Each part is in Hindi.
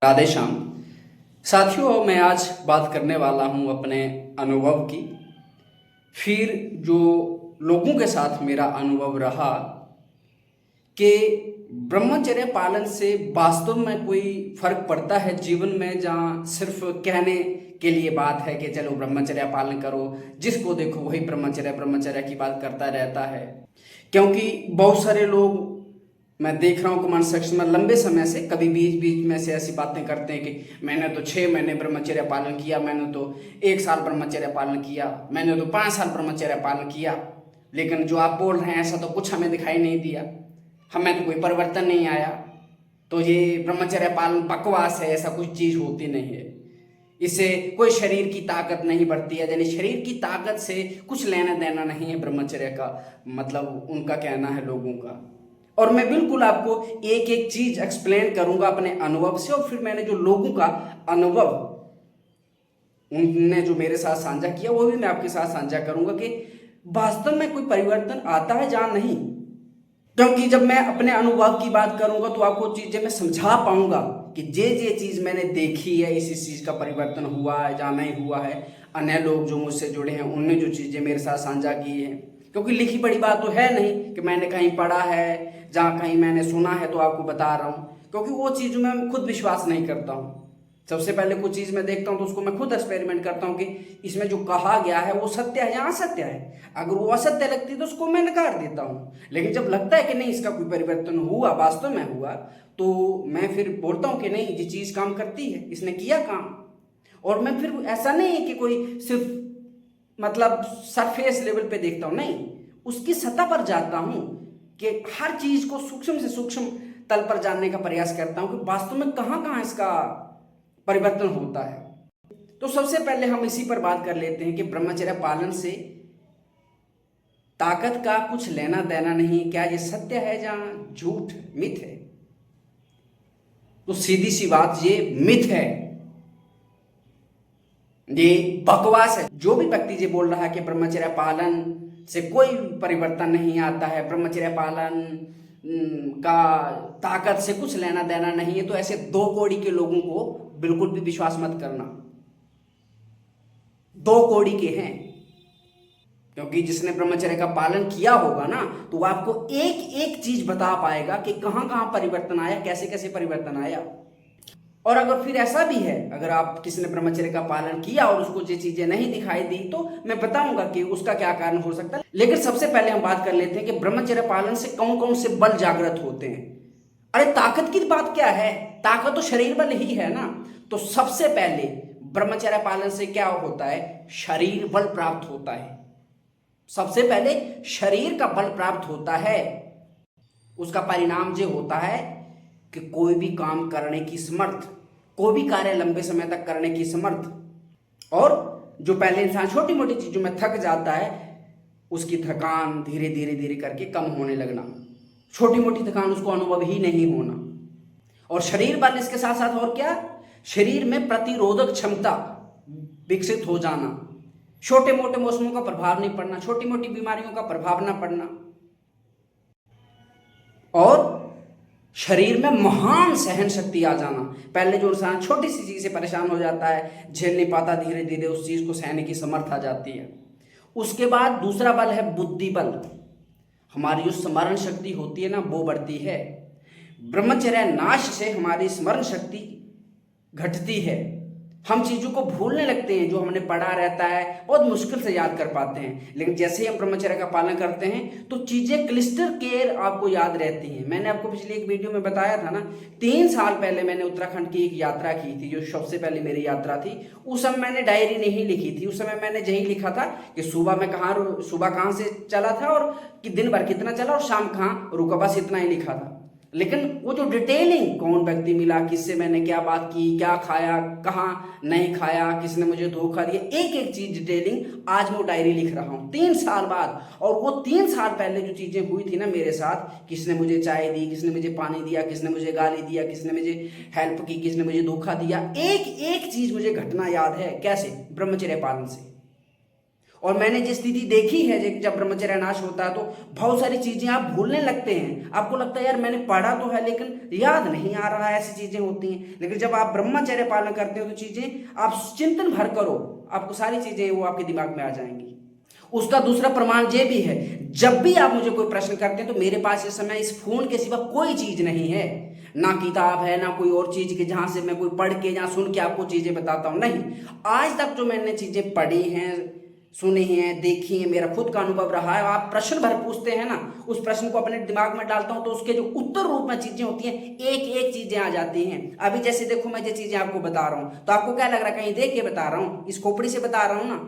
राधे श्याम। साथियों, मैं आज बात करने वाला हूँ अपने अनुभव की। फिर जो लोगों के साथ मेरा अनुभव रहा कि ब्रह्मचर्य पालन से वास्तव में कोई फर्क पड़ता है जीवन में, जहाँ सिर्फ कहने के लिए बात है कि चलो ब्रह्मचर्य पालन करो, जिसको देखो वही ब्रह्मचर्य ब्रह्मचर्य की बात करता रहता है। क्योंकि बहुत सारे लोग मैं देख रहा हूँ कमेंट सेक्शन में लंबे समय से कभी बीच बीच में से ऐसी बातें करते हैं कि मैंने तो 6 महीने ब्रह्मचर्य पालन किया, मैंने तो 1 साल ब्रह्मचर्य पालन किया, मैंने तो 5 साल ब्रह्मचर्य पालन किया, लेकिन जो आप बोल रहे हैं ऐसा तो कुछ हमें दिखाई नहीं दिया, हमें तो कोई परिवर्तन नहीं आया, तो ये ब्रह्मचर्य पालन बकवास है, ऐसा कुछ चीज़ होती नहीं है, इससे कोई शरीर की ताकत नहीं बढ़ती है। यानी शरीर की ताकत से कुछ लेना देना नहीं है ब्रह्मचर्य का, मतलब उनका कहना है लोगों का। और मैं बिल्कुल आपको एक एक चीज एक्सप्लेन करूंगा अपने अनुभव से, और फिर मैंने जो लोगों का अनुभव उनने जो मेरे साथ साझा किया वो भी मैं आपके साथ साझा करूंगा कि वास्तव में कोई परिवर्तन आता है या नहीं। क्योंकि जब मैं अपने अनुभव की बात करूंगा तो आपको चीजें मैं समझा पाऊंगा कि जे चीज मैंने देखी है इस चीज का परिवर्तन हुआ है या नहीं हुआ है। अन्य लोग जो मुझसे जुड़े हैं उनने जो चीजें मेरे साथ साझा की है, क्योंकि लिखी पढ़ी बात तो है नहीं कि मैंने कहीं पढ़ा है, जहाँ कहीं मैंने सुना है तो आपको बता रहा हूँ, क्योंकि वो चीज़ में मैं खुद विश्वास नहीं करता हूँ। सबसे पहले कुछ चीज़ मैं देखता हूँ तो उसको मैं खुद एक्सपेरिमेंट करता हूँ कि इसमें जो कहा गया है वो सत्य है या असत्य है। अगर वो असत्य लगती है तो उसको मैं नकार देता हूँ, लेकिन जब लगता है कि नहीं इसका कोई परिवर्तन हुआ, वास्तव में हुआ, तो मैं फिर बोलता हूँ कि नहीं ये चीज़ काम करती है, इसने किया काम। और मैं फिर ऐसा नहीं है कि कोई सिर्फ मतलब सरफेस लेवल पे देखता हूँ, नहीं, उसकी सतह पर जाता हूँ कि हर चीज को सूक्ष्म से सूक्ष्म तल पर जानने का प्रयास करता हूँ कि वास्तव में कहाँ कहाँ इसका परिवर्तन होता है। तो सबसे पहले हम इसी पर बात कर लेते हैं कि ब्रह्मचर्य पालन से ताकत का कुछ लेना देना नहीं, क्या ये सत्य है या झूठ, मिथ है? तो सीधी सी बात, ये मिथ है, ये बकवास है। जो भी व्यक्ति ये बोल रहा है कि ब्रह्मचर्य पालन से कोई परिवर्तन नहीं आता है, ब्रह्मचर्य पालन का ताकत से कुछ लेना देना नहीं है, तो ऐसे दो कौड़ी के लोगों को बिल्कुल भी विश्वास मत करना। दो कौड़ी के हैं, क्योंकि जिसने ब्रह्मचर्य का पालन किया होगा ना तो वो आपको एक एक चीज बता पाएगा कि कहां कहां परिवर्तन आया, कैसे कैसे परिवर्तन आया। और अगर फिर ऐसा भी है, अगर आप किसी ने ब्रह्मचर्य का पालन किया और उसको ये चीजें नहीं दिखाई दी, तो मैं बताऊंगा कि उसका क्या कारण हो सकता है। लेकिन सबसे पहले हम बात कर लेते हैं कि ब्रह्मचर्य पालन से कौन कौन से बल जागृत होते हैं। अरे ताकत की बात क्या है, ताकत तो शरीर बल ही है ना। तो सबसे पहले ब्रह्मचर्य पालन से क्या होता है, शरीर बल प्राप्त होता है। सबसे पहले शरीर का बल प्राप्त होता है। उसका परिणाम ये होता है कि कोई भी काम करने की समर्थ, कोई भी कार्य लंबे समय तक करने की समर्थ, और जो पहले इंसान छोटी मोटी चीजों में थक जाता है उसकी थकान धीरे धीरे धीरे करके कम होने लगना, छोटी मोटी थकान उसको अनुभव ही नहीं होना। और शरीर बल इसके साथ साथ और क्या, शरीर में प्रतिरोधक क्षमता विकसित हो जाना, छोटे मोटे मौसमों का प्रभाव नहीं पड़ना, छोटी मोटी बीमारियों का प्रभाव ना पड़ना, और शरीर में महान सहन शक्ति आ जाना। पहले जो इंसान छोटी सी चीज से परेशान हो जाता है, झेल नहीं पाता, धीरे धीरे उस चीज को सहने की समर्थ आ जाती है। उसके बाद दूसरा बल है बुद्धि बल। हमारी जो स्मरण शक्ति होती है ना वो बढ़ती है। ब्रह्मचर्य नाश से हमारी स्मरण शक्ति घटती है, हम चीजों को भूलने लगते हैं, जो हमने पढ़ा रहता है बहुत मुश्किल से याद कर पाते हैं। लेकिन जैसे ही हम ब्रह्मचर्य का पालन करते हैं तो चीजें क्लिस्टर क्लियर आपको याद रहती हैं। मैंने आपको पिछले एक वीडियो में बताया था ना, 3 साल पहले मैंने उत्तराखंड की एक यात्रा की थी, जो सबसे पहले मेरी यात्रा थी। उस समय मैंने डायरी नहीं लिखी थी, उस समय मैंने यही लिखा था कि सुबह कहाँ से चला था और कि दिन भर कितना चला और शाम कहाँ रुका, बस इतना ही लिखा था। लेकिन वो जो डिटेलिंग, कौन व्यक्ति मिला, किससे मैंने क्या बात की, क्या खाया, कहाँ नहीं खाया, किसने मुझे धोखा दिया, एक एक चीज डिटेलिंग आज मैं वो डायरी लिख रहा हूँ 3 साल बाद। और वो 3 साल पहले जो चीजें हुई थी ना मेरे साथ, किसने मुझे चाय दी, किसने मुझे पानी दिया, किसने मुझे गाली दिया, किसने मुझे हेल्प की, किसने मुझे धोखा दिया, एक एक चीज मुझे घटना याद है। कैसे? ब्रह्मचर्य पालन से। और मैंने जो स्थिति देखी है जब ब्रह्मचर्य नाश होता है तो बहुत सारी चीजें आप भूलने लगते हैं। आपको लगता है यार मैंने पढ़ा तो है लेकिन याद नहीं आ रहा है, ऐसी चीजें होती हैं। लेकिन जब आप ब्रह्मचर्य पालन करते हो तो चीजें आप चिंतन भर करो, आपको सारी चीजें वो आपके दिमाग में आ जाएंगी। उसका दूसरा प्रमाण ये भी है, जब भी आप मुझे कोई प्रश्न करते हैं तो मेरे पास इस समय इस फोन के सिवा कोई चीज नहीं है, ना किताब है ना कोई और चीज के जहां से मैं कोई पढ़ के या सुन के आपको चीजें बताता हूं। नहीं, आज तक जो मैंने चीजें पढ़ी हैं, सुनी हैं, देखी हैं, मेरा खुद का अनुभव रहा है। आप प्रश्न भर पूछते हैं ना, उस प्रश्न को अपने दिमाग में डालता हूं तो उसके जो उत्तर रूप में चीजें होती हैं, एक एक चीजें आ जाती हैं। अभी जैसे देखो मैं जो चीजें आपको बता रहा हूं तो आपको क्या लग रहा है, कहीं देख के बता रहा हूं, इस खोपड़ी से बता रहा हूं ना,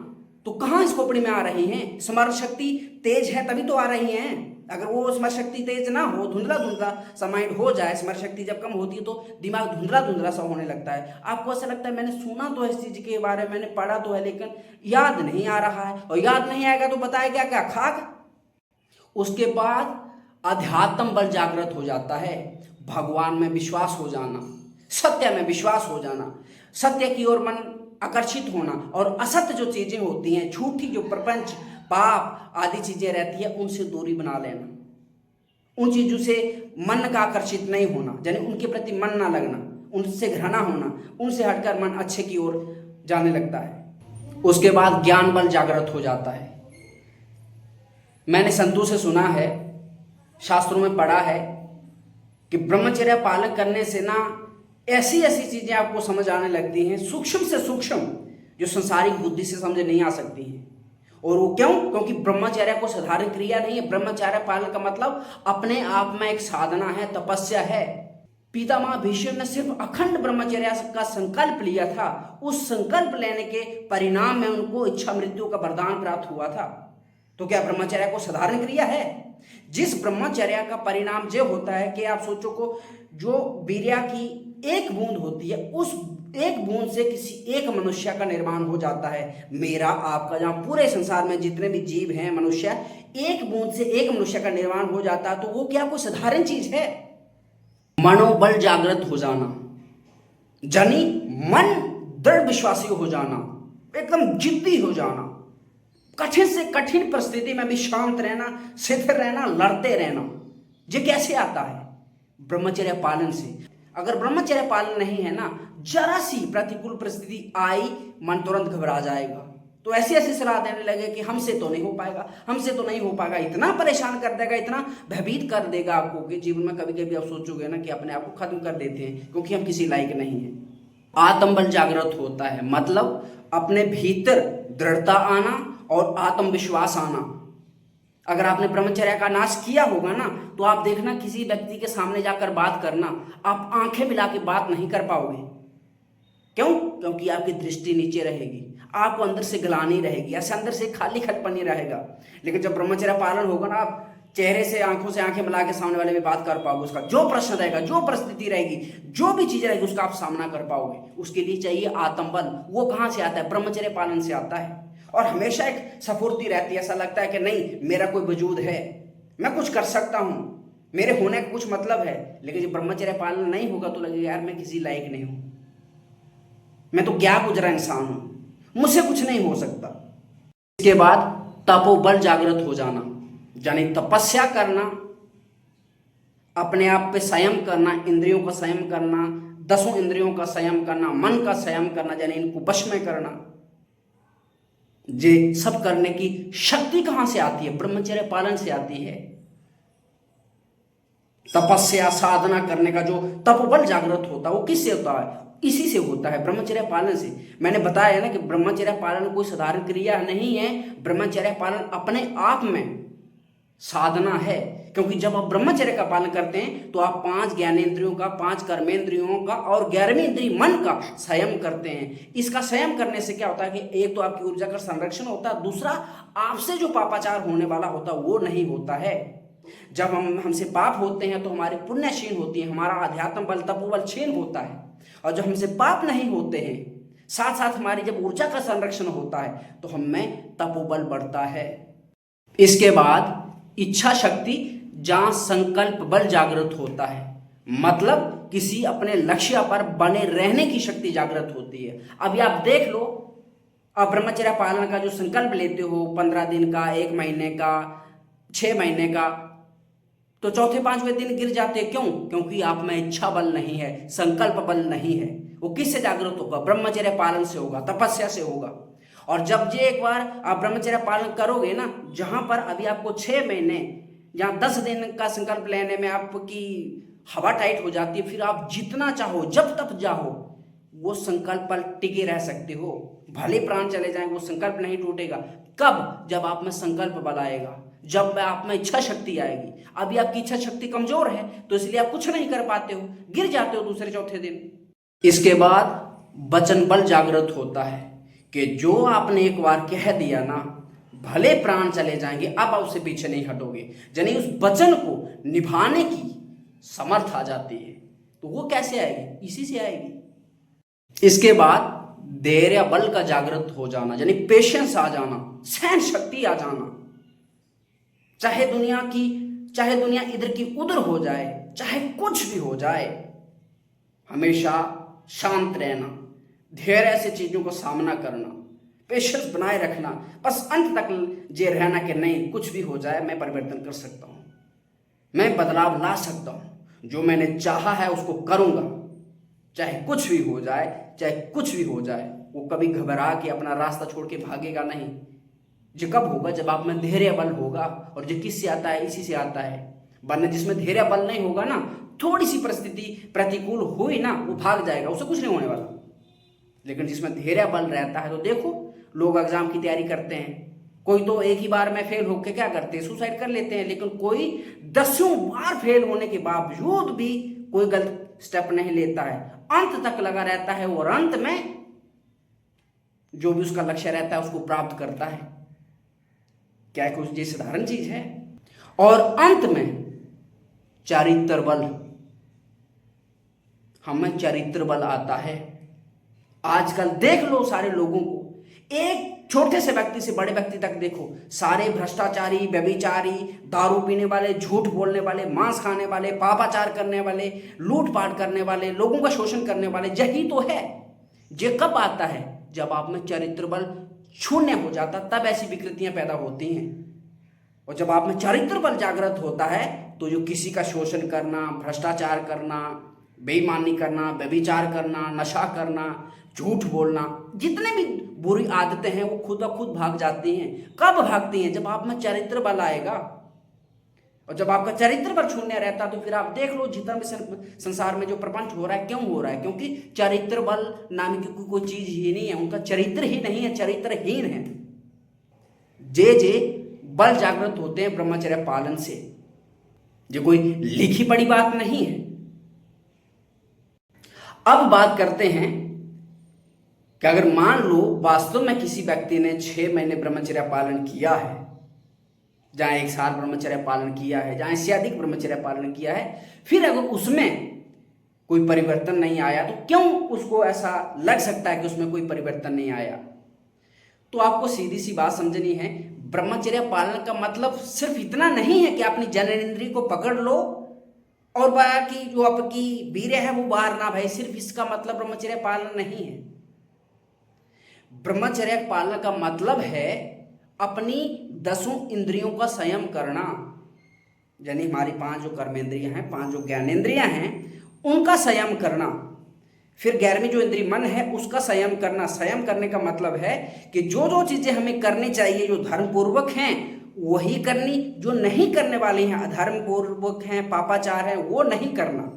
तो कहां इस खोपड़ी में आ रही हैं? स्मरण शक्ति तेज है तभी तो आ रही हैं। अगर वो स्मरण शक्ति तेज ना हो, धुंधला धुंधला सा माइंड हो जाए, स्मरण शक्ति जब कम होती है तो दिमाग धुंधला धुंधला सा होने लगता है। आपको ऐसा लगता है मैंने सुना तो है इस चीज के बारे में, मैंने पढ़ा तो है लेकिन याद नहीं आ रहा है। और याद नहीं आएगा तो बताएगा क्या, खाक। उसके बाद अध्यात्म बल जागृत हो जाता है, भगवान में विश्वास हो जाना, सत्य में विश्वास हो जाना, सत्य की ओर मन आकर्षित होना, और असत्य जो चीजें होती हैं, झूठी जो प्रपंच पाप आदि चीजें रहती है, उनसे दूरी बना लेना, उन चीजों से मन का आकर्षित नहीं होना, यानी उनके प्रति मन ना लगना, उनसे घृणा होना, उनसे हटकर मन अच्छे की ओर जाने लगता है। उसके बाद ज्ञान बल जागृत हो जाता है। मैंने संतों से सुना है, शास्त्रों में पढ़ा है कि ब्रह्मचर्य पालन करने से ना ऐसी ऐसी चीजें आपको समझ आने लगती हैं, सूक्ष्म से सूक्ष्म, जो संसारिक बुद्धि से समझ नहीं आ सकती हैं। और वो क्यों? क्योंकि ब्रह्मचर्य को साधारण क्रिया नहीं है। ब्रह्मचर्य पालन का मतलब अपने आप में एक साधना है, तपस्या है। पितामह भीष्म ने सिर्फ अखंड ब्रह्मचर्य का संकल्प लिया था, उस संकल्प लेने के परिणाम में उनको इच्छा मृत्यु का वरदान प्राप्त हुआ था। तो क्या ब्रह्मचर्य को साधारण क्रिया है? जिस ब्रह्मचर्य का परिणाम ये होता है कि आप सोचो को जो वीर्या की एक बूंद होती है, उस एक बूंद से किसी एक मनुष्य का निर्माण हो जाता है। मेरा आपका, जहां पूरे संसार में जितने भी जीव हैं मनुष्य, एक बूंद से एक मनुष्य का निर्माण हो जाता है। तो वो क्या कोई साधारण चीज है? मनोबल जागृत हो जाना, जनी मन दृढ़ विश्वासी हो जाना, एकदम जिद्दी हो जाना, कठिन से कठिन परिस्थिति में भी शांत रहना, स्थिर रहना, लड़ते रहना। ये कैसे आता है? ब्रह्मचर्य पालन से। अगर ब्रह्मचर्य पालन नहीं है ना, जरा सी प्रतिकूल परिस्थिति आई, मन तुरंत घबरा जाएगा, तो ऐसी ऐसी सलाह देने लगे कि हमसे तो नहीं हो पाएगा, हमसे तो नहीं हो पाएगा, इतना परेशान कर देगा, इतना भयभीत कर देगा आपको कि जीवन में कभी कभी आप सोचोगे ना कि अपने आप को खत्म कर देते हैं क्योंकि हम किसी लायक नहीं है। आत्मबल जागृत होता है, मतलब अपने भीतर दृढ़ता आना और आत्मविश्वास आना। अगर आपने ब्रह्मचर्य का नाश किया होगा ना, तो आप देखना किसी व्यक्ति के सामने जाकर बात करना, आप आंखें मिला के बात नहीं कर पाओगे। क्यों? क्योंकि आपकी दृष्टि नीचे रहेगी, आपको अंदर से ग्लानि रहेगी, ऐसे अंदर से खाली खटपनी रहेगा। लेकिन जब ब्रह्मचर्य पालन होगा ना, आप चेहरे से आंखों से आंखें मिला के सामने वाले में बात कर पाओगे। उसका जो प्रश्न रहेगा, जो परिस्थिति रहेगी, जो भी चीज रहेगी, उसका आप सामना कर पाओगे। उसके लिए चाहिए आत्मबल। वो कहां से आता है? ब्रह्मचर्य पालन से आता है। और हमेशा एक स्फूर्ति रहती है, ऐसा लगता है कि नहीं, मेरा कोई वजूद है, मैं कुछ कर सकता हूं, मेरे होने का कुछ मतलब है। लेकिन जब ब्रह्मचर्य पालन नहीं होगा तो लगेगा यार मैं किसी लायक नहीं हूं, मैं तो क्या गुजरा इंसान हूं, मुझसे कुछ नहीं हो सकता। इसके बाद तपोबल जागृत हो जाना, यानी तपस्या करना, अपने आप पे संयम करना, इंद्रियों का संयम करना, 10 इंद्रियों का संयम करना, मन का संयम करना, यानी इनको वश में करना। ये सब करने की शक्ति कहां से आती है? ब्रह्मचर्य पालन से आती है। तपस्या साधना करने का जो तपोबल जागृत होता है वो किससे होता है? इसी से होता है, ब्रह्मचर्य पालन से। मैंने बताया है ना कि ब्रह्मचर्य पालन कोई साधारण क्रिया नहीं है। ब्रह्मचर्य पालन अपने आप में साधना है, क्योंकि जब आप ब्रह्मचर्य का पालन करते हैं तो आप 5 ज्ञानेंद्रियों का, 5 कर्मेंद्रियों का और 11वीं इंद्रिय मन का संयम करते हैं। इसका संयम करने से क्या होता है कि एक तो आपकी ऊर्जा का संरक्षण होता है, दूसरा आपसे जो पापाचार होने वाला होता है वो नहीं होता है। जब हमसे पाप होते हैं तो हमारी पुण्य क्षीण होती है, हमारा अध्यात्म बल तपोबल क्षीण होता है। और जब हमसे पाप नहीं होते हैं, साथ साथ हमारी जब ऊर्जा का संरक्षण होता है तो हम में तपोबल बढ़ता है। इसके बाद इच्छा शक्ति, जहां संकल्प बल जागृत होता है, मतलब किसी अपने लक्ष्य पर बने रहने की शक्ति जागृत होती है। अभी आप देख लो, अब ब्रह्मचर्य पालन का जो संकल्प लेते हो 15 दिन का, 1 महीने का, 6 महीने का, तो चौथे 5वें दिन गिर जाते। क्यों? क्योंकि आप में इच्छा बल नहीं है, संकल्प बल नहीं है। वो किससे जागृत होगा? ब्रह्मचर्य पालन से होगा, तपस्या से होगा। और जब ये एक बार आप ब्रह्मचर्य पालन करोगे ना, जहां पर अभी आपको 6 महीने या 10 दिन का संकल्प लेने में आपकी हवा टाइट हो जाती है, फिर आप जितना चाहो जब तक चाहो वो संकल्प पर टिके रह सकते हो। भले प्राण चले जाएं, वो संकल्प नहीं टूटेगा। कब? जब आप में संकल्प बल आएगा, जब आप में इच्छा शक्ति आएगी। अभी आपकी इच्छा शक्ति कमजोर है, तो इसलिए आप कुछ नहीं कर पाते हो, गिर जाते हो दूसरे चौथे दिन। इसके बाद वचन बल जागृत होता है कि जो आपने एक बार कह दिया ना, भले प्राण चले जाएंगे, अब आप उससे पीछे नहीं हटोगे। यानी उस वचन को निभाने की समर्थ आ जाती है। तो वो कैसे आएगी? इसी से आएगी। इसके बाद धैर्य बल का जागृत हो जाना, यानी पेशेंस आ जाना, सहन शक्ति आ जाना। चाहे दुनिया इधर की उधर हो जाए, चाहे कुछ भी हो जाए, हमेशा शांत रहना, धैर्य से चीजों का सामना करना, पेशेंस बनाए रखना, बस अंत तक ये रहना कि नहीं, कुछ भी हो जाए मैं परिवर्तन कर सकता हूं, मैं बदलाव ला सकता हूं, जो मैंने चाहा है उसको करूंगा, चाहे कुछ भी हो जाए, चाहे कुछ भी हो जाए। वो कभी घबरा के अपना रास्ता छोड़ के भागेगा नहीं। ये कब होगा? जब आप में धैर्य बल होगा। और ये किससे आता है? इसी से आता है। वरना जिसमें धैर्य बल नहीं होगा ना, थोड़ी सी परिस्थिति प्रतिकूल हुई ना, वो भाग जाएगा, उससे कुछ नहीं होने वाला। लेकिन जिसमें धैर्य बल रहता है, तो देखो लोग एग्जाम की तैयारी करते हैं, कोई तो एक ही बार में फेल होकर क्या करते हैं? सुसाइड कर लेते हैं। लेकिन कोई 10 बार फेल होने के बावजूद भी कोई गलत स्टेप नहीं लेता है, अंत तक लगा रहता है, और अंत में जो भी उसका लक्ष्य रहता है उसको प्राप्त करता है। क्या है? कुछ ये साधारण चीज है। और अंत में चारित्र बल, हमें चरित्र बल आता है। आजकल देख लो सारे लोगों को, एक छोटे से व्यक्ति से बड़े व्यक्ति तक देखो, सारे भ्रष्टाचारी, व्यभिचारी, दारू पीने वाले, झूठ बोलने वाले, मांस खाने वाले, पापाचार करने वाले, लूटपाट करने वाले, लोगों का शोषण करने वाले, यही तो है। ये कब आता है? जब आप में चरित्र बल शून्य हो जाता, तब ऐसी विकृतियां पैदा होती हैं। और जब आप में चरित्र बल जागृत होता है, तो जो किसी का शोषण करना, भ्रष्टाचार करना, बेईमानी करना, व्यभिचार करना, नशा करना, झूठ बोलना, जितने भी बुरी आदतें हैं, वो खुद ब खुद भाग जाती हैं। कब भागती हैं? जब आप में चरित्र बल आएगा। और जब आपका चरित्र बल शून्य रहता, तो फिर आप देख लो जितना भी संसार में जो प्रपंच हो रहा है, क्यों हो रहा है? क्योंकि चरित्र बल नाम की कोई चीज ही नहीं है, उनका चरित्र ही नहीं है, चरित्रहीन है। जे बल जागृत होते हैं ब्रह्मचर्य पालन से। जो कोई लिखी पड़ी बात नहीं है। अब बात करते हैं कि अगर मान लो वास्तव में किसी व्यक्ति ने 6 महीने ब्रह्मचर्य पालन किया है, जहां 1 साल ब्रह्मचर्य पालन किया है, जहां इससे अधिक ब्रह्मचर्य पालन किया है, फिर अगर उसमें कोई परिवर्तन नहीं आया, तो क्यों उसको ऐसा लग सकता है कि उसमें कोई परिवर्तन नहीं आया? तो आपको सीधी सी बात समझनी है, ब्रह्मचर्य पालन का मतलब सिर्फ इतना नहीं है कि अपनी जननेंद्रिय को पकड़ लो और बाकी जो आपकी वीर्य है वो बाहर ना भाई। सिर्फ इसका मतलब ब्रह्मचर्य पालन नहीं है। ब्रह्मचर्य पालन का मतलब है अपनी 10 इंद्रियों का संयम करना, यानी हमारी 5 जो कर्मेंद्रियां हैं, 5 जो ज्ञानेंद्रियां हैं, उनका संयम करना। फिर 11वीं जो इंद्रिय मन है, उसका संयम करना। संयम करने का मतलब है कि जो जो चीजें हमें करनी चाहिए, जो धर्मपूर्वक हैं, वही करनी, जो नहीं करने वाली हैं, अधर्मपूर्वक हैं, पापाचार है, वो नहीं करना।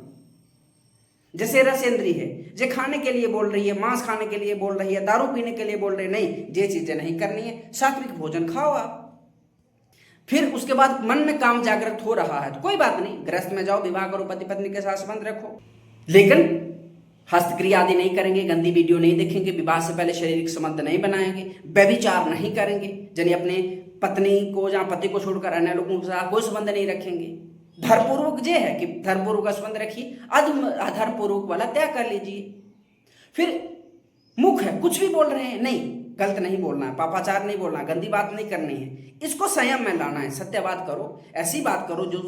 जैसे रस इंद्रिय है, जे खाने के लिए बोल रही है, मांस खाने के लिए बोल रही है, दारू पीने के लिए बोल रही है, नहीं, ये चीजें नहीं करनी है। सात्विक भोजन खाओ आप। फिर उसके बाद मन में काम जागृत हो रहा है तो कोई बात नहीं, गृहस्थ में जाओ, विवाह करो, पति पत्नी के साथ संबंध रखो, लेकिन हस्तक्रिया आदि नहीं करेंगे, गंदी वीडियो नहीं देखेंगे, विवाह से पहले शारीरिक संबंध नहीं बनाएंगे, व्यभिचार नहीं करेंगे, यानी अपने पत्नी को या पति को छोड़कर अन्य लोगों के साथ कोई संबंध नहीं रखेंगे। धर्मपूर्वक ये है कि धर्मपूर्वक का संबंध रखिए, अधर्मपूर्वक वाला त्याग कर लीजिए। फिर मुख है, कुछ भी बोल रहे हैं, नहीं, गलत नहीं बोलना है, पापाचार नहीं बोलना है, गंदी बात नहीं करनी है, इसको संयम में लाना है। सत्य बात करो, ऐसी बात करो जो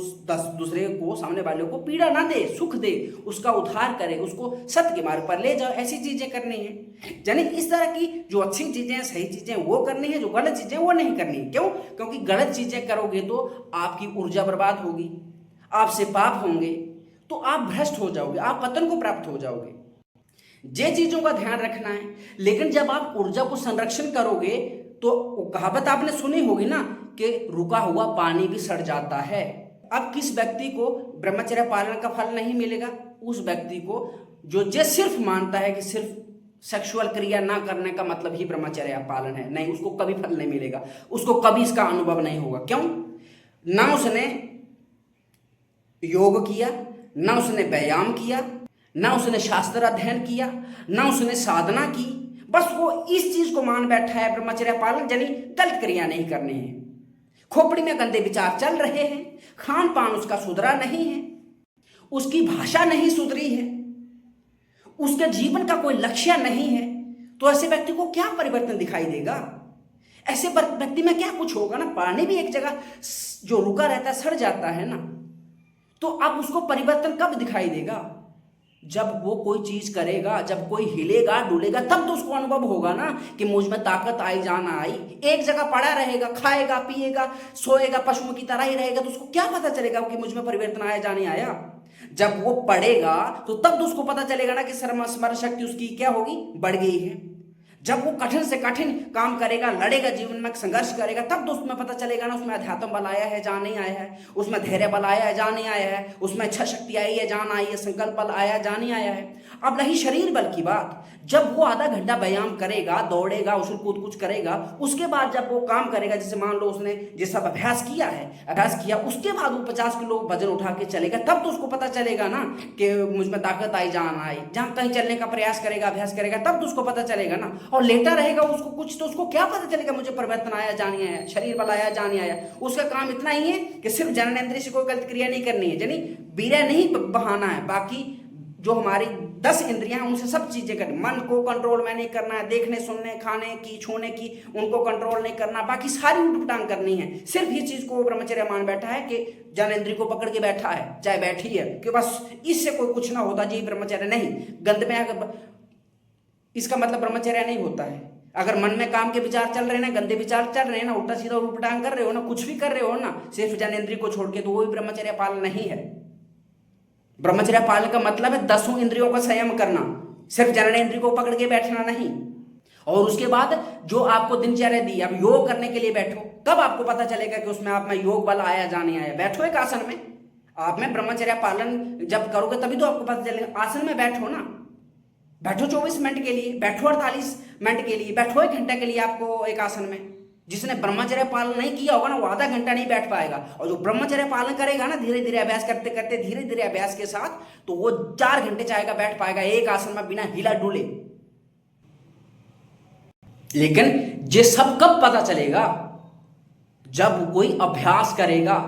दूसरे को, सामने वाले को पीड़ा ना दे, सुख दे, उसका उद्धार करे, उसको सत्य के मार्ग पर ले जाओ। ऐसी चीजें करनी है। यानी इस तरह की जो अच्छी चीजें हैं, सही चीजें वो करनी है, जो गलत चीजें वो नहीं करनी है। क्यों? क्योंकि गलत चीजें करोगे तो आपकी ऊर्जा बर्बाद होगी, आपसे पाप होंगे, तो आप भ्रष्ट हो जाओगे, आप पतन को प्राप्त हो जाओगे। ये चीजों का ध्यान रखना है। लेकिन जब आप ऊर्जा को संरक्षण करोगे तो कहावत आपने सुनी होगी ना कि रुका हुआ पानी भी सड़ जाता है। अब किस व्यक्ति को ब्रह्मचर्य पालन का फल नहीं मिलेगा? उस व्यक्ति को जो सिर्फ मानता है कि सिर्फ सेक्सुअल क्रिया ना करने का मतलब ही ब्रह्मचर्य पालन है। नहीं, उसको कभी फल नहीं मिलेगा, उसको कभी इसका अनुभव नहीं होगा। क्यों? ना उसने योग किया, ना उसने व्यायाम किया, ना उसने शास्त्र अध्ययन किया, ना उसने साधना की। बस वो इस चीज को मान बैठा है ब्रह्मचर्य पालन, यानी गलत क्रिया नहीं करनी है। खोपड़ी में गंदे विचार चल रहे हैं, खान पान उसका सुधरा नहीं है, उसकी भाषा नहीं सुधरी है, उसके जीवन का कोई लक्ष्य नहीं है, तो ऐसे व्यक्ति को क्या परिवर्तन दिखाई देगा? ऐसे व्यक्ति में क्या कुछ होगा ना। पानी भी एक जगह जो रुका रहता है, सड़ जाता है ना, तो अब उसको परिवर्तन कब दिखाई देगा? जब वो कोई चीज करेगा, जब कोई हिलेगा डुलेगा, तब तो उसको अनुभव होगा ना कि मुझ में ताकत आई, जान आई। एक जगह पड़ा रहेगा, खाएगा पिएगा सोएगा, पशुओं की तरह ही रहेगा, तो उसको क्या पता चलेगा कि मुझ में परिवर्तन आया, जाने आया? जब वो पड़ेगा तो तब तो उसको पता चलेगा ना कि स्मरण शक्ति उसकी क्या होगी, बढ़ गई है। जब वो कठिन से कठिन काम करेगा, लड़ेगा, जीवन में संघर्ष करेगा, तब तो उसमें पता चलेगा ना उसमें अध्यात्म बल आया है, जहाँ नहीं आया है, उसमें धैर्य बल आया है, जहाँ नहीं आया है, उसमें इच्छा शक्ति आई है, जहाँ आई है, संकल्प बल आया, जहाँ नहीं आया है। अब रही शरीर बल की बात, जब वो आधा घंटा व्यायाम करेगा, दौड़ेगा, उछल कूद कुछ करेगा, उसके बाद जब वो काम करेगा, जैसे मान लो उसने जिस सब अभ्यास किया, उसके बाद वो 50 किलो वजन उठा के चलेगा, तब तो उसको पता चलेगा ना कि मुझ में ताकत आई, जान आई। जहाँ कहीं चलने का प्रयास करेगा, अभ्यास करेगा, तब तो उसको पता चलेगा ना। और लेटा रहेगा उसको कुछ, तो उसको क्या पता चलेगा मुझे परिवर्तन आया, जाने आया, शरीर बल आया, जाने आया। उसका काम इतना ही है कि सिर्फ जननेंद्रिय से कोई गलत क्रिया नहीं करनी है, यानी वीर्य नहीं बहाना है। बाकी जो हमारी 10 इंद्रियां हैं उनसे सब चीजें करनी। मन को कंट्रोल में नहीं करना है, देखने सुनने खाने की छूने की उनको कंट्रोल नहीं करना, बाकी सारी उठपटांग करनी है। सिर्फ ये चीज को ब्रह्मचर्य मान बैठा है कि ज्ञानेंद्रिय को पकड़ के बैठा है, चाहे बैठी है, कि बस इससे कोई कुछ ना होता जी ब्रह्मचर्य नहीं। गंद में अगर इसका मतलब ब्रह्मचर्य नहीं होता है। अगर मन में काम के विचार चल रहे हैं ना, गंदे विचार चल रहे हैं ना, उल्टा सीधा उठपटांग कर रहे हो ना, कुछ भी कर रहे हो ना, सिर्फ ज्ञानेंद्रिय को छोड़ के, तो वो भी ब्रह्मचर्य पालन नहीं है। ब्रह्मचर्य पालन का मतलब है 10 इंद्रियों का संयम करना, सिर्फ जननेंद्रिय को पकड़ के बैठना नहीं। और उसके बाद जो आपको दिनचर्या दी, अब योग करने के लिए बैठो, तब आपको पता चलेगा कि उसमें आप में योग बल आया, जाने आया। बैठो एक आसन में, आप में ब्रह्मचर्य पालन जब करोगे तभी तो आपको पता चलेगा। आसन में बैठो ना, बैठो 24 मिनट के लिए, बैठो 48 मिनट के लिए, बैठो 1 घंटे के लिए आपको एक आसन में। जिसने ब्रह्मचर्य पालन नहीं किया होगा ना, वो आधा घंटा नहीं बैठ पाएगा। और जो ब्रह्मचर्य पालन करेगा ना, धीरे धीरे अभ्यास करते करते, धीरे धीरे अभ्यास के साथ, तो वो 4 घंटे चाहेगा बैठ पाएगा एक आसन में बिना हिला डुले। लेकिन ये सब कब पता चलेगा? जब कोई अभ्यास करेगा।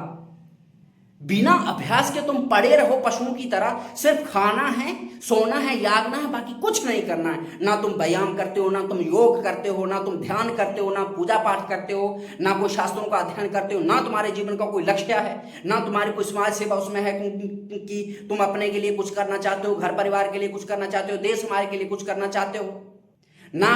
बिना अभ्यास के तुम पड़े रहो पशुओं की तरह, सिर्फ खाना है, सोना है, यागना है, बाकी कुछ नहीं करना है। ना तुम व्यायाम करते हो, ना तुम योग करते हो, ना तुम ध्यान करते हो, ना पूजा पाठ करते हो, ना कोई शास्त्रों का अध्ययन करते हो, ना तुम्हारे जीवन का कोई लक्ष्य है, ना तुम्हारी कोई समाज सेवा उसमें है कि तुम अपने के लिए कुछ करना चाहते हो, घर परिवार के लिए कुछ करना चाहते हो, देश समाज के लिए कुछ करना चाहते हो, ना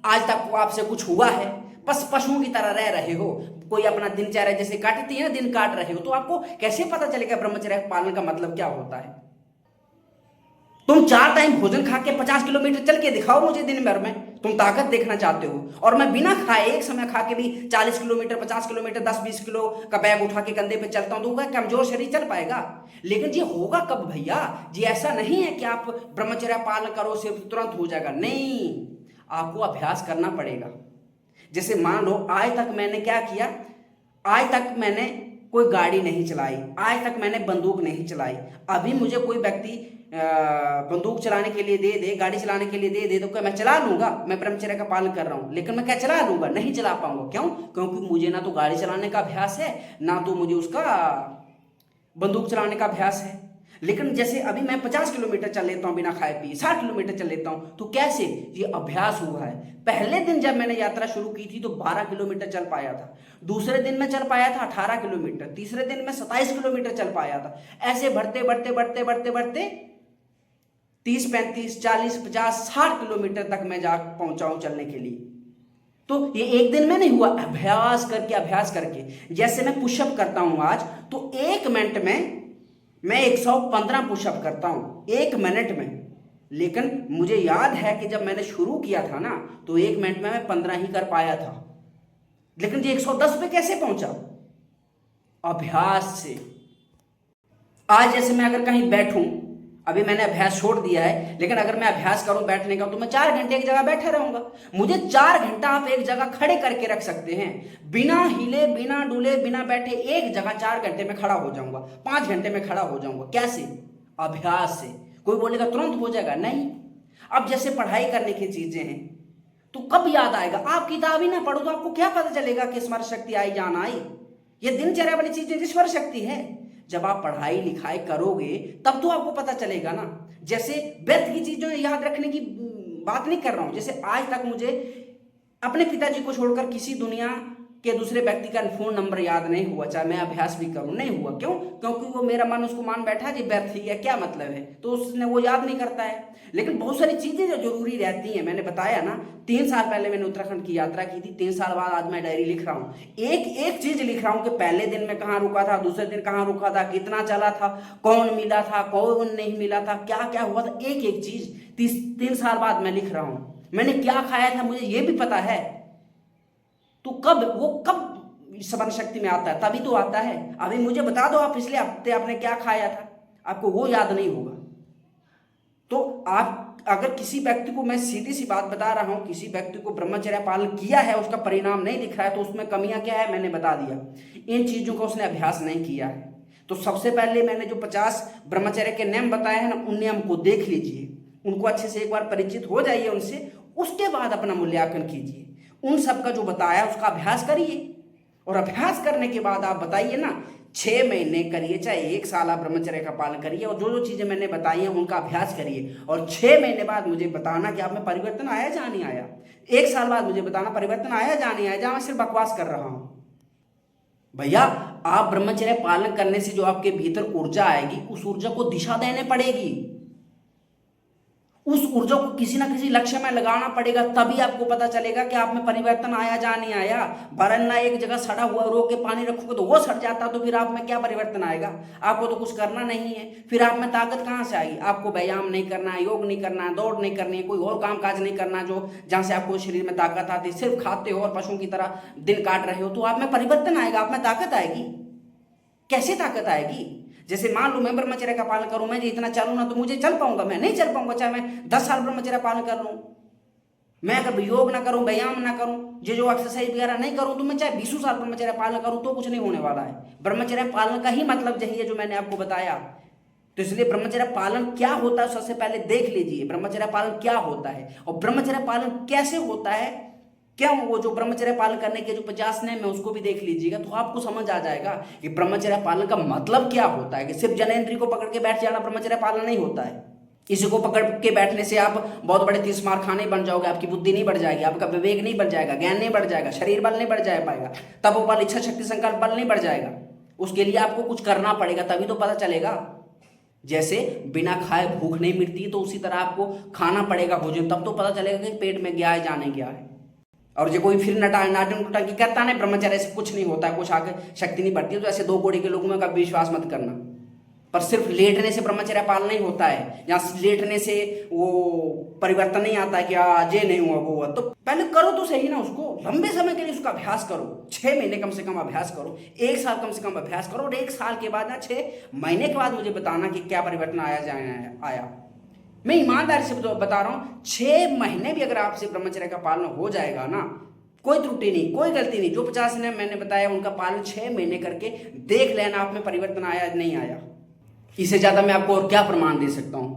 आज तक आपसे कुछ हुआ है, बस पशुओं की तरह रह रहे हो। कोई अपना दिनचर्या जैसे काटती है ना, दिन काट रहे हो, तो आपको कैसे पता चलेगा ब्रह्मचर्य पालन का मतलब क्या होता है? तुम 4 टाइम भोजन खा के 50 किलोमीटर चल के दिखाओ मुझे दिन भर में, तुम ताकत देखना चाहते हो। और मैं बिना खाए एक समय खा के भी 40 किलोमीटर 50 किलोमीटर 10-20 किलो का बैग उठा के कंधे पे चलता हूं, तो होगा कमजोर शरीर चल पाएगा। लेकिन ये होगा कब भैया? ये ऐसा नहीं है कि आप ब्रह्मचर्य पालन करो सिर्फ तुरंत हो जाएगा, नहीं, आपको अभ्यास करना पड़ेगा। जैसे मान लो आज तक मैंने क्या किया, आज तक मैंने कोई गाड़ी नहीं चलाई, आज तक मैंने बंदूक नहीं चलाई। अभी मुझे कोई व्यक्ति बंदूक चलाने के लिए दे दे, गाड़ी चलाने के लिए दे दे, तो क्या मैं चला लूंगा? मैं ब्रह्मचर्य का पालन कर रहा हूं, लेकिन मैं क्या चला लूंगा? नहीं चला पाऊंगा। क्यों? क्योंकि मुझे ना तो गाड़ी चलाने का अभ्यास है, ना तो मुझे उसका बंदूक चलाने का अभ्यास है। लेकिन जैसे अभी मैं 50 किलोमीटर चल लेता हूँ बिना खाए पिए, 60 किलोमीटर चल लेता हूँ, तो कैसे? ये अभ्यास हुआ है। पहले दिन जब मैंने यात्रा शुरू की थी तो 12 किलोमीटर चल पाया था, दूसरे दिन में चल पाया था 18 किलोमीटर, तीसरे दिन में 27 किलोमीटर चल पाया था। ऐसे बढ़ते बढ़ते बढ़ते बढ़ते बढ़ते 30, 35, 40, 50, 60 किलोमीटर तक मैं जा पहुंचा हूं चलने के लिए। तो ये एक दिन में नहीं हुआ, अभ्यास करके अभ्यास करके। जैसे मैं पुशअप करता हूं आज, तो 1 मिनट में मैं 115 पुशअप करता हूं 1 मिनट में। लेकिन मुझे याद है कि जब मैंने शुरू किया था ना, तो 1 मिनट में मैं 15 ही कर पाया था। लेकिन ये 110 पे कैसे पहुंचा? अभ्यास से। आज जैसे मैं अगर कहीं बैठूं, अभी मैंने अभ्यास छोड़ दिया है, लेकिन अगर मैं अभ्यास करूं बैठने का, तो मैं 4 घंटे एक जगह बैठा रहूंगा। मुझे 4 घंटा आप एक जगह खड़े करके रख सकते हैं, बिना हिले, बिना डुले, बिना बैठे एक जगह 4 घंटे में खड़ा हो जाऊंगा, 5 घंटे में खड़ा हो जाऊंगा। कैसे? अभ्यास से। कोई बोलेगा तुरंत हो जाएगा, नहीं। अब जैसे पढ़ाई करने की चीजें हैं, तो कब याद आएगा? आप किताब ही ना पढ़ो तो आपको क्या पता चलेगा कि स्मरण शक्ति आई या ना आई? ये दिनचर्या वाली चीजें स्मरण शक्ति है। जब आप पढ़ाई लिखाई करोगे तब तो आपको पता चलेगा ना। जैसे व्यर्थ की चीजों याद रखने की बात नहीं कर रहा हूं। जैसे आज तक मुझे अपने पिताजी को छोड़कर किसी दुनिया के दूसरे व्यक्ति का फोन नंबर याद नहीं हुआ, चाहे मैं अभ्यास भी करूं, नहीं हुआ। क्यों? क्योंकि वो मेरा मन उसको मान बैठा जी व्यर्थ ही है, क्या मतलब है, तो उसने वो याद नहीं करता है। लेकिन बहुत सारी चीजें जो जरूरी रहती हैं, मैंने बताया ना, 3 साल पहले मैंने उत्तराखंड की यात्रा की थी, 3 साल बाद आज मैं डायरी लिख रहा हूँ। एक एक चीज लिख रहा हूँ कि पहले दिन में कहाँ रुका था, दूसरे दिन कहाँ रुका था, कितना चला था, कौन मिला था, कौन नहीं मिला था, क्या क्या हुआ था, एक एक चीज 3 साल बाद मैं लिख रहा हूँ। मैंने क्या खाया था मुझे ये भी पता है। तो कब स्मरण शक्ति में आता है? तभी तो आता है। अभी मुझे बता दो, आप पिछले हफ्ते आपने क्या खाया था, आपको वो याद नहीं होगा। तो आप अगर किसी व्यक्ति को, मैं सीधी सी बात बता रहा हूं, किसी व्यक्ति को ब्रह्मचर्य पालन किया है, उसका परिणाम नहीं दिख रहा है, तो उसमें कमियां क्या है मैंने बता दिया। इन चीजों का उसने अभ्यास नहीं किया है। तो सबसे पहले मैंने जो 50 ब्रह्मचर्य के नियम बताए हैं ना, उन नियम को देख लीजिए, उनको अच्छे से एक बार परिचित हो जाइए उनसे, उसके बाद अपना मूल्यांकन कीजिए। उन सब का जो बताया उसका अभ्यास करिए, और अभ्यास करने के बाद आप बताइए ना, 6 महीने करिए, चाहे 1 साल आप ब्रह्मचर्य का पालन करिए, और जो जो चीजें मैंने बताई हैं उनका अभ्यास करिए, और 6 महीने बाद मुझे बताना कि आप में परिवर्तन आया या नहीं आया। 1 साल बाद मुझे बताना परिवर्तन आया या नहीं आया, जहां मैं सिर्फ बकवास कर रहा हूं। भैया, आप ब्रह्मचर्य पालन करने से जो आपके भीतर ऊर्जा आएगी, उस ऊर्जा को दिशा देने पड़ेगी, उस ऊर्जा को किसी ना किसी लक्ष्य में लगाना पड़ेगा, तभी आपको पता चलेगा कि आप में परिवर्तन आया या नहीं आया। वरना एक जगह सड़ा हुआ रो के पानी रखोगे तो वो सड़ जाता, तो फिर आप में क्या परिवर्तन आएगा? आपको तो कुछ करना नहीं है, फिर आप में ताकत कहाँ से आएगी? आपको व्यायाम नहीं करना है, योग नहीं करना है, दौड़ नहीं करनी है, कोई और काम काज नहीं करना जो जहाँ से आपको शरीर में ताकत आती है, सिर्फ खाते हो और पशुओं की तरह दिन काट रहे हो, तो आप में परिवर्तन आएगा, आप में ताकत आएगी। कैसे ताकत आएगी? जैसे मान लो मैं ब्रह्मचर्य का पालन करूं, मैं इतना चलूं ना तो मुझे चल पाऊंगा? मैं नहीं चल पाऊंगा, चाहे मैं 10 साल ब्रह्मचर्य पालन कर लूं। मैं अगर योग ना करूं, व्यायाम ना करूं, जो एक्सरसाइज वगैरह नहीं करूं, तो मैं चाहे 20 साल ब्रह्मचर्य पालन करूं तो कुछ नहीं होने वाला है। ब्रह्मचर्य पालन का ही मतलब यही है जो मैंने आपको बताया। तो इसलिए ब्रह्मचर्य पालन क्या होता है सबसे पहले देख लीजिए, ब्रह्मचर्य पालन क्या होता है और ब्रह्मचर्य पालन कैसे होता है। क्या वो जो ब्रह्मचर्य पालन करने के जो 50 नियम है उसको भी देख लीजिएगा, तो आपको समझ आ जाएगा कि ब्रह्मचर्य पालन का मतलब क्या होता है। कि सिर्फ जनेंद्रिय को पकड़ के बैठ जाना ब्रह्मचर्य पालन नहीं होता है। इसी को पकड़ के बैठने से आप बहुत बड़े 30 मार खाने बन जाओगे, आपकी बुद्धि नहीं बढ़ जाएगी, आपका विवेक नहीं बढ़ जाएगा, ज्ञान नहीं बढ़ जाएगा, शरीर बल नहीं बढ़ जा पाएगा, तब वो बल, इच्छा शक्ति, संकल्प बल नहीं बढ़ जाएगा। उसके लिए आपको कुछ करना पड़ेगा, तभी तो पता चलेगा। जैसे बिना खाए भूख नहीं मिटती, तो उसी तरह आपको खाना पड़ेगा भोजन, तब तो पता चलेगा कि पेट में गया है या नहीं गया है। और जो कोई फिर नाटंकी करता नहीं, ब्रह्मचर्य से कुछ नहीं होता है, कुछ आगे शक्ति नहीं बढ़ती है, तो ऐसे 2 कोड़ी के लोगों में कभी विश्वास मत करना। पर सिर्फ लेटने से ब्रह्मचर्य पालन नहीं होता है, या लेटने से वो परिवर्तन नहीं आता है कि आज ये नहीं हुआ वो हुआ। तो पहले करो तो सही ना, उसको लंबे समय के लिए उसका अभ्यास करो। 6 महीने कम से कम अभ्यास करो, 1 साल कम से कम अभ्यास करो, और 1 साल के बाद ना 6 महीने के बाद मुझे बताना कि क्या परिवर्तन आया। मैं ईमानदारी से बता रहा हूं, 6 महीने भी अगर आपसे ब्रह्मचर्य का पालन हो जाएगा ना, कोई त्रुटि नहीं, कोई गलती नहीं, जो 50 नियम मैंने बताया उनका पालन 6 महीने करके देख लेना, आप में परिवर्तन आया नहीं आया। इससे ज्यादा मैं आपको और क्या प्रमाण दे सकता हूं।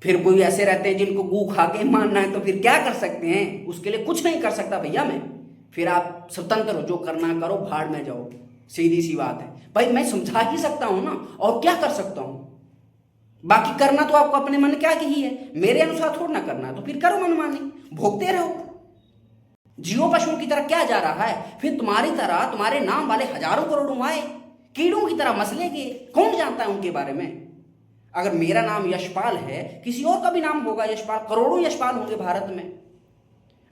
फिर कोई ऐसे रहते हैं जिनको गू खा के मानना है, तो फिर क्या कर सकते हैं? उसके लिए कुछ नहीं कर सकता भैया मैं। फिर आप स्वतंत्र हो, जो करना करो, भाड़ में जाओ, सीधी सी बात है भाई। मैं समझा ही सकता हूं ना, और क्या कर सकता हूं। बाकी करना तो आपको अपने मन क्या की ही है, मेरे अनुसार थोड़ा ना करना, तो फिर करो मनमानी, भोगते रहो। जियो पशुओं की तरह क्या जा रहा है, फिर तुम्हारी तरह तुम्हारे नाम वाले हजारों करोड़ों आए, कीड़ों की तरह मसलेंगे, कौन जानता है उनके बारे में। अगर मेरा नाम यशपाल है, किसी और का भी नाम होगा यशपाल, करोड़ों यशपाल होंगे भारत में।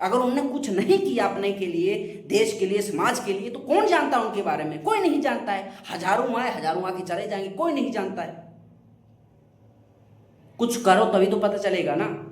अगर उन्होंने कुछ नहीं किया अपने के लिए, देश के लिए, समाज के लिए, तो कौन जानता है उनके बारे में, कोई नहीं जानता है। हजारों आए, हजारों आके चले जाएंगे, कोई नहीं जानता है। कुछ करो तभी तो पता चलेगा ना।